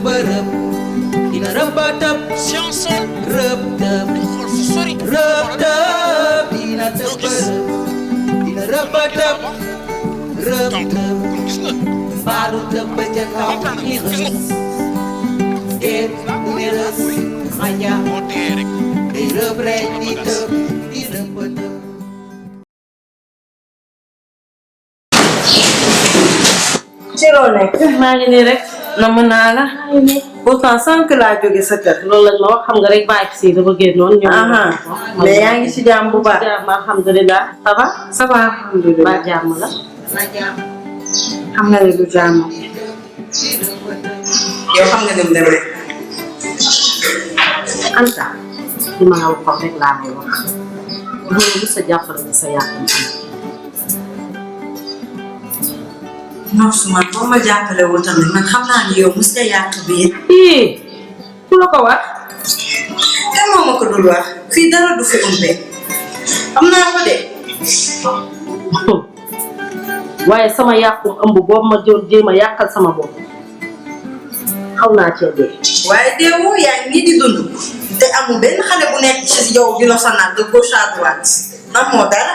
bërëb dina rëbëtëb science rëbëtëb sori rëbëtëb dina bërëb dina rëbëtëb rëbëtëb gis nga baalu tëb ba ca kaw di rës déet di rës xaña moo dee rek di rëb rek di tëb di rëbëtëb ci loo nekk maa ngi nii rek namm naa la pourtant sànq laa jóge sa kër loolu lañ ma wax xam nga rek bàyyi si dafa génnoon ñëw mais yaa ngi ci jàmm bu baax jàmm alhamdulilah ça va ça va alhamdulilah ba jàmm la xam nga ne du jàmm yow xam nga dem demee Anta li ma la waxoon rek laa lay wax loolu lu sa jàppale ni sa yàqam non suma boo ma jàppalewul tamit man xam naa ni yow mos nga yàq biir ku la ko wax kan moo ma ko dul wax fii dara du fi umbe am naa ko de waaye sama yàqum ëmb boobu ma doon jéem a yàqal sama bopp xaw naa cee dee waaye deewoo yaa ngi nii di dund te amul benn xale bu nekk ci yow di la sonal de gauche à droite ndax moo dara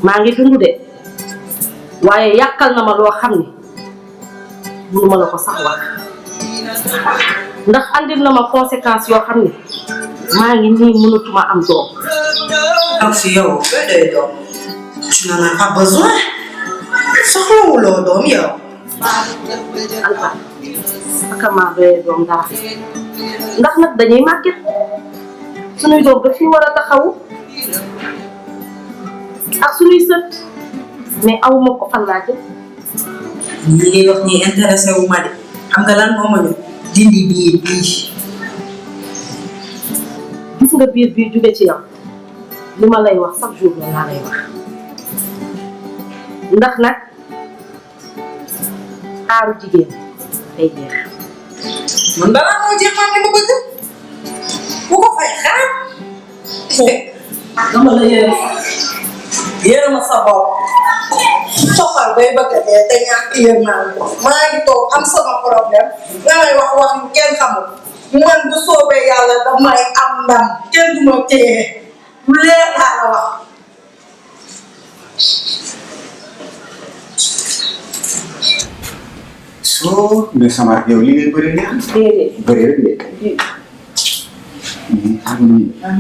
maa ngi dund de waaye yàqal na ma loo xam ne mënu ma la ko sax wax ndax andil na ma conséquence yoo xam ne maa ngi nii mënatuma am doom ak si yow booy doy doom tu n'en as pas besoin soxlawuloo doom yow Anta aka maa doyee doom dara ndax nag dañuy màgget suñuy doom daf fi war a taxawu ak suñuy sët mais aw ma ko fan laa jëm li ngay wax nii intéressé wu ma de xam nga lan moo ma ñu dindi biir bii gis nga biir bii jóge ci yow li ma lay wax chaque jour la laa lay wax ndax nag aaru jigéen day jeex man balaa moo jeex man li ma bëgg bu ko fay xaar dama la yërëma sa bopp soxal bay bëgg a dee te ñàkk yërmande maa ngi toog am sama problème nga may wax wax yu kenn xamul man bu soobee yàlla damay am ndam kenn du ma téye lu leer laa la wax. soo mais sama yow li ngay bëri neex bëri rek de xam nga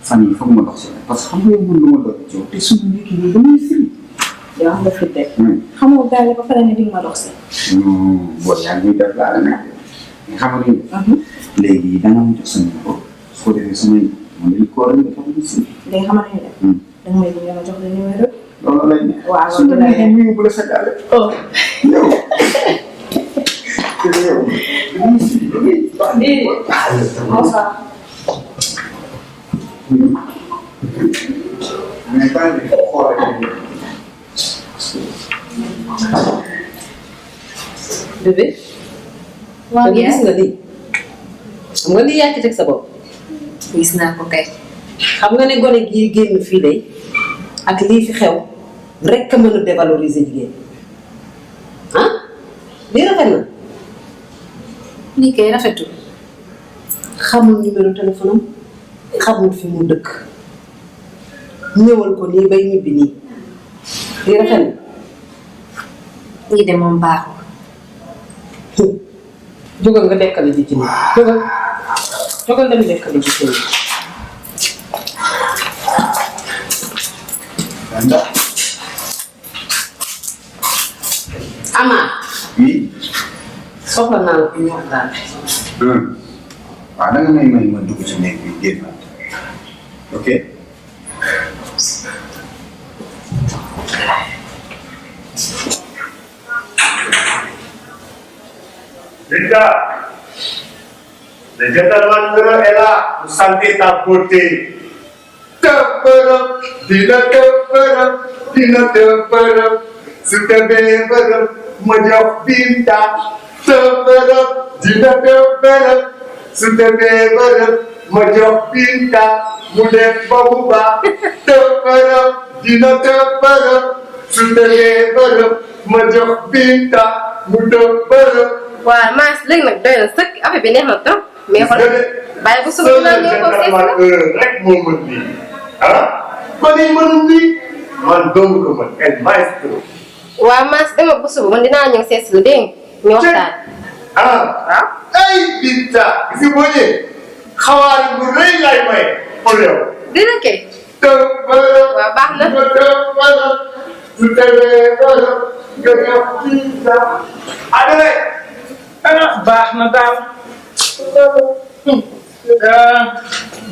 fan yi foog ma dox si parce que xam nga yow mën lu ma dox ci yow te suñu nekk nii damay firi yow xam nga fi de xamoo gaale ba pare ne di ma dox si boo yaa ngi def laa la nekk mais xam nga léegi da nga ma jox sa numéro soo defee sama man dañu ko war a def am si léegi xamal nañu def danga may bëgg ma jox la numéro loolu lay ne waaw su ma nee nuyu bu la sa gaale oh yow mais pas de bébé waaw gis nga lii xam nga lii yaa ci teg sa bopp gis naa ko kay xam nga ne gone gii génn fii day ak lii fi xew rek a mën a dévaloriser jigéen ah lii rafet na lii kay rafetul xamul numéro téléphone am xamul fi mu dëkk ñëwal ko nii bay ñibbi nii lii rafet na lii de moom baaxul jógal nga dekkali ji ci nii jógal dem dekkali ji ci nii Ama oui soxla naa la ko ñu waxtaan waaw da nga may ma dugg ci néeg bi génn ok Linda, le gentleman est là pour sentir ta beauté. Tëppërëm dina tëppërëm dina tëppërëm su tëbërëm ma jox Binta. Tëppërëm dina tëppërëm su tëbërëm ma jox Binta mu def ba mu baax. Tëppërëm dina tëppërëm su tëbërëm ma jox Binta mu tëbërëb. waaw Mass léegi nag doy na sëkk affaire bi neex na trop mais xool bàyyi ba suba dinaa ñëw ko seet la rek moo mën lii man yi mënul lii man doomu ko mën el maestro. waaw Mass dama ba suba man dinaa ñëw seet la dégg nga ñu waxtaan. waaw. ay Binta gis nga boo ñëwee xawaare bu rëy lay maye pour yow. dina kay. tëbërëb. waaw baax na. mu tëbërëb. su tëbërëb nga ñëw Binta. adama. baax na daal.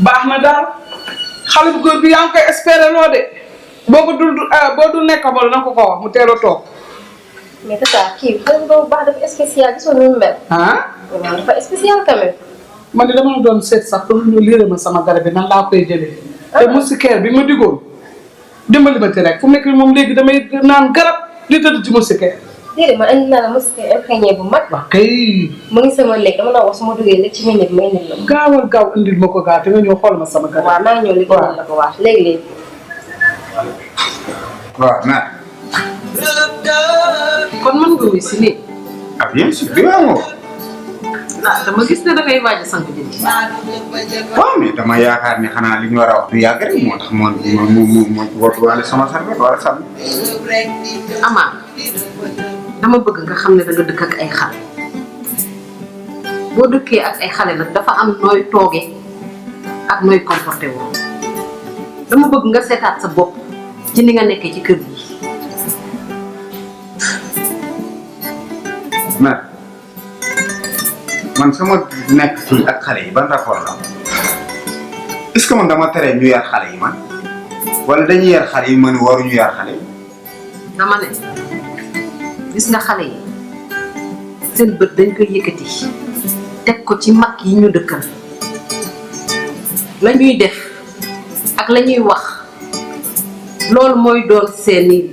baax na daal xale bu góor bi yaa ngi koy espérer loo de boo du nekkabal na ko wax mu teel a toog. mais tata kii xale bu baax dafa spécial gisoo nu mu mel. waaw dafa spécial quand même. man de dama la doon seet sax pour ñu lire ma sama garab bi nan laa koy jëlee. te moustiquaire bi ma digoon dimbali ma ci rek fu mu nekk moom léegi damay naan garab di tëdd ci moustiquaire. déedéet man andi naa la moustiquaire imprégné bu mag. waaw kay. mu ngi sama nekk dama la wax su ma duggee léegi ci minute may indil la. gaawal gaaw indil ma ko gaaw te nga ñëw xool ma sama garab. waaw maa ngi ñëw li gënal la ko wax léegi. waaw naa. kon mën nga wuy si nii. ah bien sûr bi ma amoo. dama gis ne dangay waaj a sant ji. waaw mais dama yaakaar ne xanaa li ñu war a wax du yàgg rek moo tax ma wootuwaale sama serviette wala sànni. Ama dama bëgg nga xam ne da nga dëkk ak ay xale boo dëkkee ak ay xale nag dafa am nooy tooge ak nooy comporté woo dama bëgg nga seetaat sa bopp ci ni nga nekkee ci kër gi. man sama nekk fii ak xale yi ban rapport la est-ce que man dama tere ñu yar xale yi man wala dañuy yar xale yi man waruñu yar xale yi. dama ne gis nga xale yi seen bët dañ koy yëkkati teg ko ci mag yi ñu dëkkal la ñuy def ak la ñuy wax loolu mooy doon seeni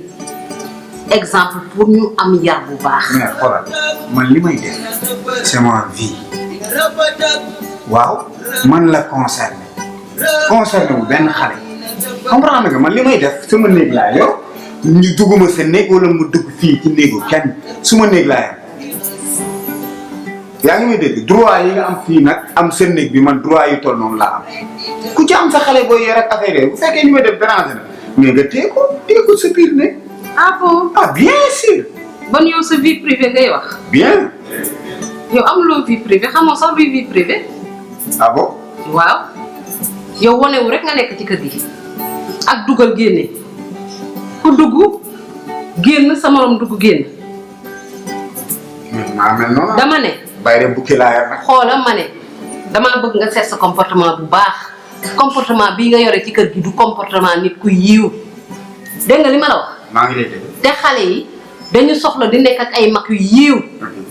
exemple pour ñu am yar bu baax. mais xoolal man li may def c'est ma vie waaw man la concerné wu benn xale comprendre nga man li may def sama néeg laa yor ñu dugguma sa néeg wala mu dugg fii ci néegu kenn suma néeg laa yor yaa ngi may dégg droit yi nga am fii nag am sa néeg bi man droit yu toll noonu laa am ku ci am sa xale booy yor ak affaire bu fekkee ñu may def déranger na mais nga téye ko sa biir néeg. ah bon. ah bien sûr. bon yow sa vie privée ngay wax. bien. yow amuloo vie privée xamoo sax luy vie privée. ah bon. waaw yow wonewu rek nga nekk ci kër gi ak dugal génne ku dugg génn sa morom dugg génn. maa mel noonu. dama ne. bàyyi de bukki laa yor nag. xoola ma ne damaa bëgg nga seet sa comportement bu baax comportement bii nga yore ci kër gi du comportement nit ku yiiw dégg nga li ma la wax. maa ngi lay dégg. te xale yi dañu soxla di nekk ak ay mag yu yiiw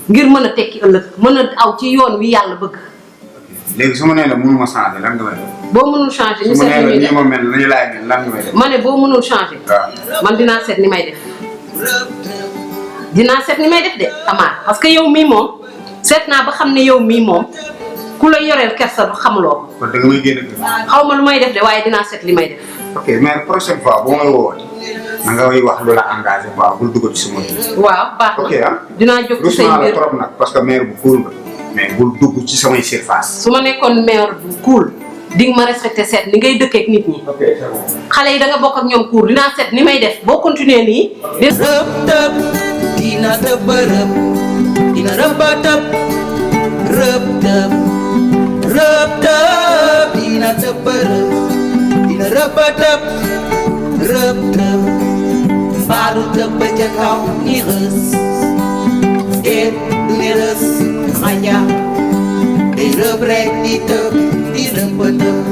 ngir mën a tekki ëllëg mën a aw ci yoon wi yàlla bëgg. léegi su ma nee la mënuma changer lan nga may def. boo mënul changer ñu su ma seet nee ni la nii ma mel nañu laay mel lan nga may def. ma ne boo mënul changer. waaw man dinaa seet ni may def dinaa seet ni may def de amaat parce que yow mii moom seet naa ba xam ne yow mii moom ku la yoreel kersa du xamuloo ko. kon da nga may génn kër. xaw ma lu may def de waaye dinaa seet li may def. ok mais prochaine fois boo may woowee na nga way wax lu la engagé quoi bul dugg ci suma kii. waaw baax na ok ah. dinaa jóg ci say la mbir trop nag parce que maire bu cool nga mais bul dugg ci samay surface. su ma nekkoon maire bu cool di nga ma respecté seet ni ngay dëkkee ak nit ñi. ok c'est bon. xale yi da nga bokk ak ñoom cool dinaa seet ni may def boo continuer nii. rëb tëb dina tëb rëb dina rëb tëb rëb tëb rëb tëb dina tëb rëb dina rëb tëb rëb tëb mbaalu tëb ba ca kaw ni rës déet du ne rës xaja di rëb rek di tëb di rëb tëb